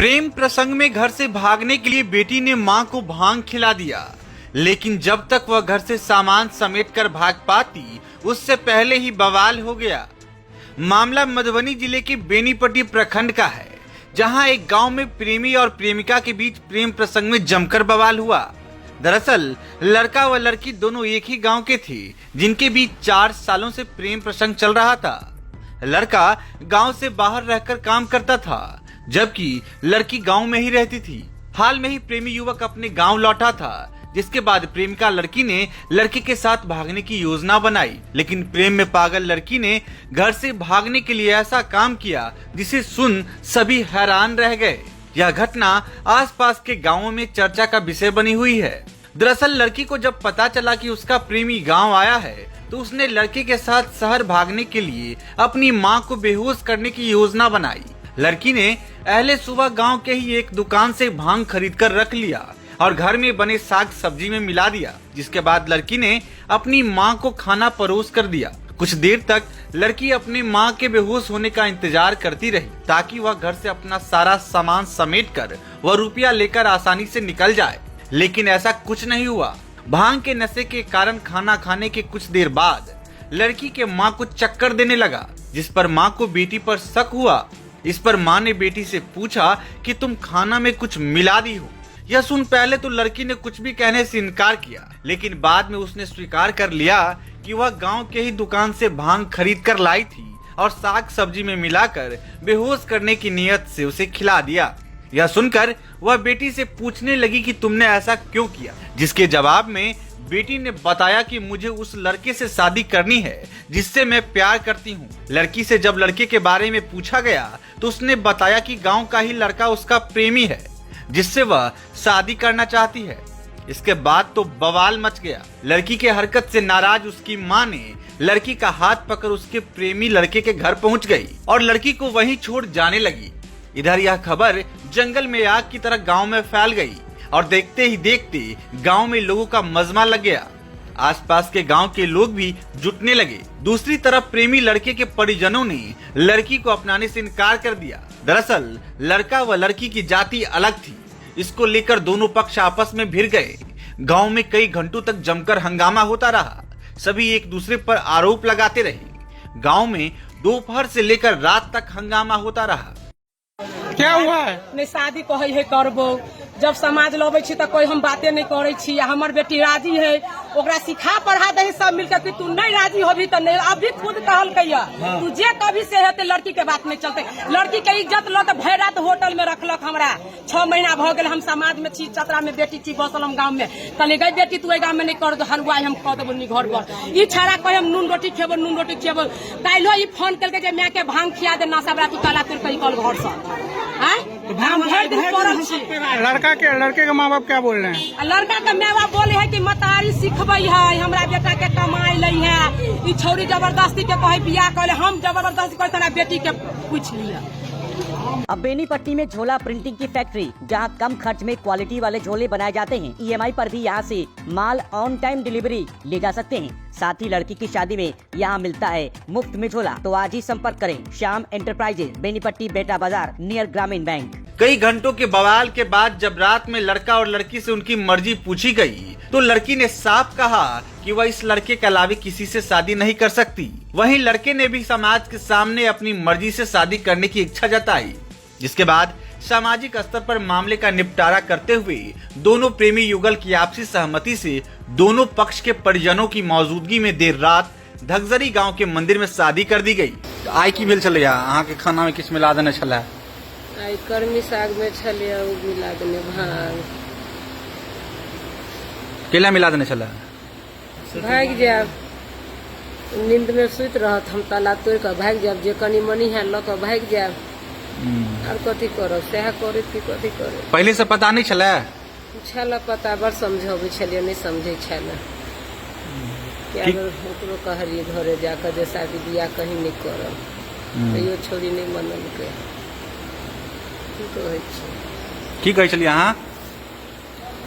प्रेम प्रसंग में घर से भागने के लिए बेटी ने मां को भांग खिला दिया, लेकिन जब तक वह घर से सामान समेटकर भाग पाती उससे पहले ही बवाल हो गया। मामला मधुबनी जिले के बेनीपट्टी प्रखंड का है, जहां एक गांव में प्रेमी और प्रेमिका के बीच प्रेम प्रसंग में जमकर बवाल हुआ। दरअसल लड़का व लड़की दोनों एक ही गांव के थे, जिनके बीच 4 सालों से प्रेम प्रसंग चल रहा था। लड़का गांव से बाहर रहकर काम करता था, जबकि लड़की गांव में ही रहती थी। हाल में ही प्रेमी युवक अपने गांव लौटा था, जिसके बाद प्रेमिका लड़की ने लड़के के साथ भागने की योजना बनाई, लेकिन प्रेम में पागल लड़की ने घर से भागने के लिए ऐसा काम किया जिसे सुन सभी हैरान रह गए। यह घटना आसपास के गांवों में चर्चा का विषय बनी हुई है। दरअसल लड़की को जब पता चला कि उसका प्रेमी गांव आया है, तो उसने लड़के के साथ शहर भागने के लिए अपनी मां को बेहोश करने की योजना बनाई। लड़की ने पहले सुबह गांव के ही एक दुकान से भांग खरीद कर रख लिया और घर में बने साग सब्जी में मिला दिया, जिसके बाद लड़की ने अपनी मां को खाना परोस कर दिया। कुछ देर तक लड़की अपनी मां के बेहोश होने का इंतजार करती रही, ताकि वह घर से अपना सारा सामान समेटकर वह रुपया लेकर आसानी से निकल जाए, लेकिन ऐसा कुछ नहीं हुआ। भांग के नशे के कारण खाना खाने के कुछ देर बाद लड़की के मां को चक्कर देने लगा, जिस पर मां को बेटी पर शक हुआ। इस पर मां ने बेटी से पूछा कि तुम खाना में कुछ मिला दी हो। यह सुन पहले तो लड़की ने कुछ भी कहने से इनकार किया, लेकिन बाद में उसने स्वीकार कर लिया कि वह गांव के ही दुकान से भांग खरीद कर लाई थी और साग सब्जी में मिलाकर बेहोश करने की नीयत से उसे खिला दिया। यह सुनकर वह बेटी से पूछने लगी कि तुमने ऐसा क्यों किया, जिसके जवाब में बेटी ने बताया कि मुझे उस लड़के से शादी करनी है जिससे मैं प्यार करती हूँ। लड़की से जब लड़के के बारे में पूछा गया तो उसने बताया कि गांव का ही लड़का उसका प्रेमी है, जिससे वह शादी करना चाहती है। इसके बाद तो बवाल मच गया। लड़की के हरकत से नाराज उसकी मां ने लड़की का हाथ पकड़ उसके प्रेमी लड़के के घर पहुंच गई और लड़की को वहीं छोड़ जाने लगी। इधर यह खबर जंगल में आग की तरह गांव में फैल गई और देखते ही देखते गांव में लोगों का मजमा लग गया। आसपास के गांव के लोग भी जुटने लगे। दूसरी तरफ प्रेमी लड़के के परिजनों ने लड़की को अपनाने से इनकार कर दिया। दरअसल लड़का व लड़की की जाति अलग थी, इसको लेकर दोनों पक्ष आपस में भिड़ गए। गांव में कई घंटों तक जमकर हंगामा होता रहा। सभी एक दूसरे पर आरोप लगाते रहे। गांव में दोपहर से लेकर रात तक हंगामा होता रहा। क्या हुआ है? नहीं शादी कहे है करबो, जब समाज लबे छी तो कोई हम बातें नहीं करे छी। हमर बेटी राजी है, ओकरा सिखा पढ़ा दे सब मिलकर कि तू नहीं राजी होभी तो नहीं। अभी खुद कहल कैया तू जे कभी से है लड़की के बात नहीं चलते। लड़की के इज्जत ल के भर रात होटल में रखलक। हमरा 6 महीना भ गेल, हम समाज में छी, चतरा में बेटी छी, बसल हम गाँव में। कहले गई बेटी तू गाँव में नहीं कर दो हलुआ, हम कह देबो नी घर पर। ई छाड़ा कहे हम नून रोटी खेबो, नून रोटी खेबो। काल्हो ई फोन करके जे मैं के भांग खिया दे ना सबरा तू काला तुर कई कल घर से लड़के के माँ बाप क्या बोल रहे हैं? लड़का के माँ बाप बोले है कि मतारी सिखबे है, हमरा बेटा के कमाई लै है। ई छोरी जबरदस्ती के कहे बियाह करे, हम जबरदस्ती करे तना बेटी के पूछ लिया। अब बेनीपट्टी में झोला प्रिंटिंग की फैक्ट्री, जहां कम खर्च में क्वालिटी वाले झोले बनाए जाते हैं। EMI पर भी यहां से माल ऑन टाइम डिलीवरी ले जा सकते हैं। साथ ही लड़की की शादी में यहां मिलता है मुफ्त में झोला। तो आज ही संपर्क करें श्याम एंटरप्राइजेज, बेनीपट्टी, बेटा बाजार, नियर ग्रामीण बैंक। कई घंटों के बवाल के बाद जब रात में लड़का और लड़की से उनकी मर्जी पूछी गई, तो लड़की ने साफ कहा कि वह इस लड़के के अलावा किसी से शादी नहीं कर सकती। वहीं लड़के ने भी समाज के सामने अपनी मर्जी से शादी करने की इच्छा जताई, जिसके बाद सामाजिक स्तर पर मामले का निपटारा करते हुए दोनों प्रेमी युगल की आपसी सहमति से दोनों पक्ष के परिजनों की मौजूदगी में देर रात धगजरी गांव के मंदिर में शादी कर दी गई। आई की भेल चले अहाँ के खाना में किस मिला देने छला? आई कर्मी साग में छलिया उ मिला देने भांग। केला मिला देने छला? भाग जाब, नींद में सुत रहत, हम ताला तोड़ के भाग जाब। जे कनी मनी है ल के भाग जाब। और कथी करब, सह करे कि कथी करे। पहले से पता नहीं चला? छला पता, बड़ समझाबे छलिए, नहीं समझे छला। क्या ओकरो कहलिए घरे जाकर जे शादी बियाह कहीं नहीं करब, तैयो छोरी नहीं मनल के। की कहे छलिए अहाँ?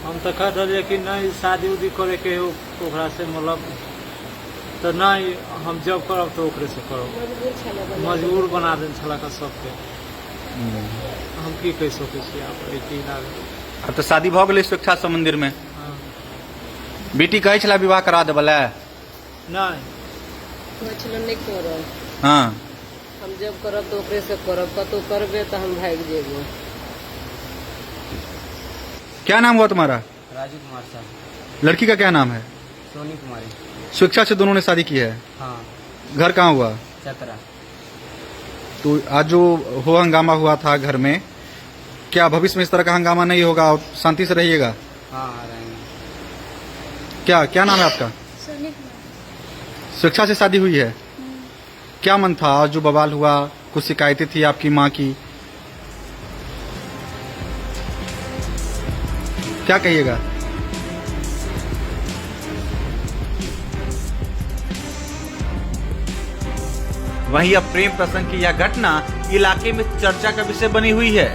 हम तो कह रहे कि नहीं शादी उदी करे के ओकरा से, मतलब तो नहीं हम जब करब तो ओकरे से करब। मजबूर बना देन छला का सबके। हम की कह सकै छी आप एती लागे अब तो शादी भ गेलै सुरक्षा सब मंदिर में। हाँ बेटी कहै छला विवाह करा देबला। नहीं कहल नहीं करब, हाँ हम जब करब तो ओकरे से करब, कतौ करबे तो हम भाग जेबो। क्या नाम हुआ तुम्हारा? राजू कुमार साहब। लड़की का क्या नाम है? सोनी कुमारी। शिक्षा से दोनों ने शादी की है। हाँ घर कहाँ हुआ? चतरा। तो आज जो हो हंगामा हुआ था घर में, क्या भविष्य में इस तरह का हंगामा नहीं होगा और शांति से रहिएगा? हाँ रहेंगे। क्या क्या नाम है आपका? शिक्षा से शादी हुई है। क्या मन था आज जो बवाल हुआ, कुछ शिकायतें थी आपकी माँ की, क्या कहिएगा? वहीं अब प्रेम प्रसंग की यह घटना इलाके में चर्चा का विषय बनी हुई है।